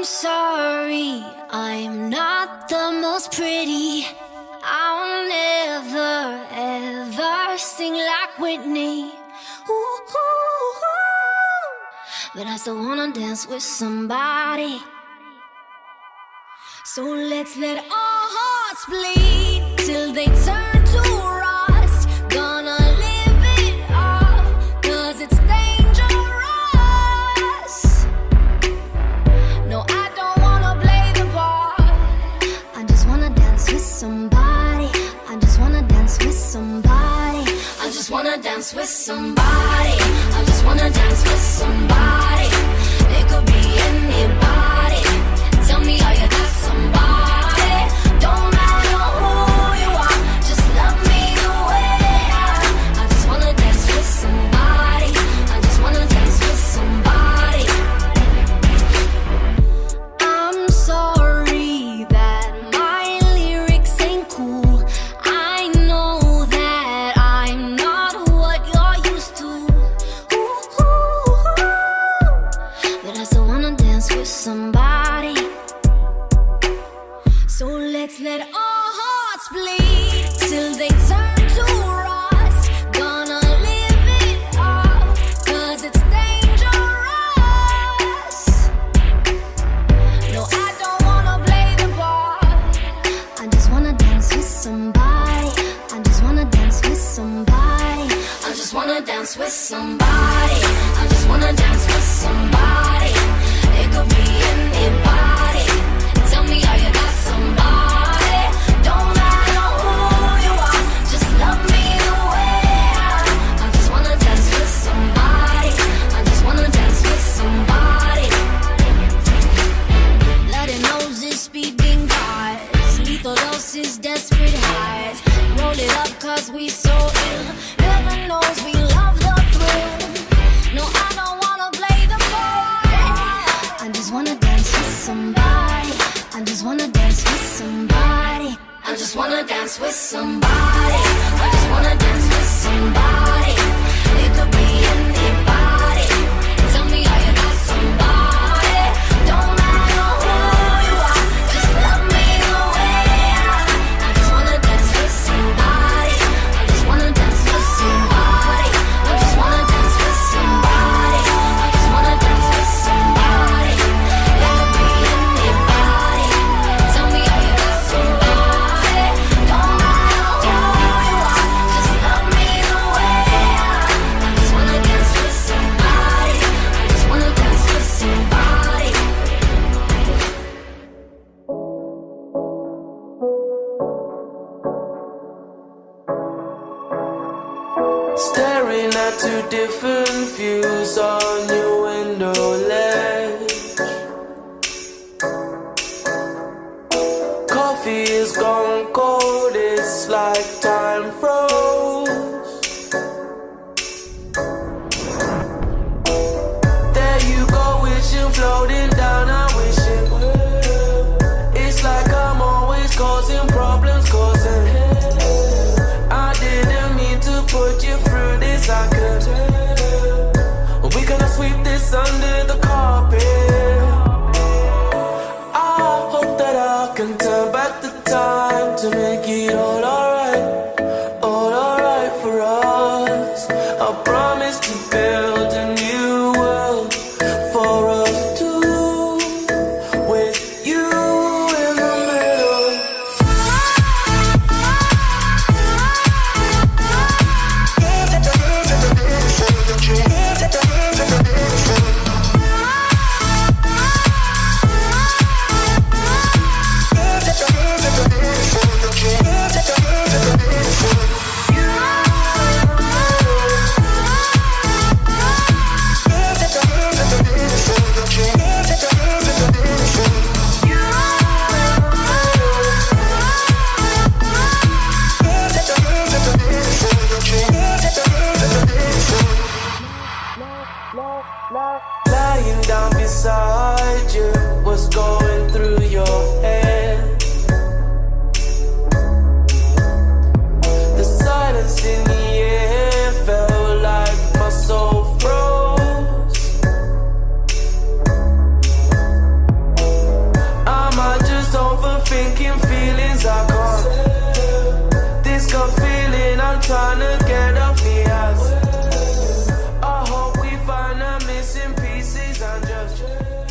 sorry, I'm not the most pretty. I'll never ever sing like Whitney. Ooh, ooh, ooh. But I still wanna dance with somebody. So let's let our hearts bleed till they turn to rust. Gonna live it up, 'cause it's dangerous. No, I don't wanna play the part. I just wanna dance with somebody. I just wanna dance with somebody. I just wanna dance with somebody. I just wanna dance with somebody. It could be anybody. Tell me how you got somebody. Don't matter who you are, just love me the way I just wanna dance with somebody. I just wanna dance with somebody. I'm sorry that my lyrics ain't cool. I know that I'm not what you're used to. Ooh, ooh, ooh. But I still wanna dance with somebody. So let's let our hearts bleed till they turn to rust. Gonna live it up, 'cause it's dangerous. No, I don't wanna play the part. I just wanna dance with somebody. I just wanna dance with somebody. I just wanna dance with somebody. I just wanna dance with somebody. It could be anybody. Tell me how you got somebody. Don't matter who you are, just love me the way I just wanna dance with somebody. I just wanna dance with somebody. Bloody noses, speeding cars, lethal doses, desperate highs. Roll it up 'cause we so ill. Heaven knows we love the thrill. No, I don't wanna play the part. I just wanna dance with somebody. I just wanna dance with somebody. I just wanna dance with somebody. I just wanna dance with somebody. It could be anybody. Tell me how you got somebody. Don't matter who you are, just love me the way I just wanna dance with somebody. I just wanna dance with somebody. I just wanna dance with somebody. I just wanna dance with somebody. It could be anybody. Tell me how you got somebody. Don't matter who you are, just love me the way unjust.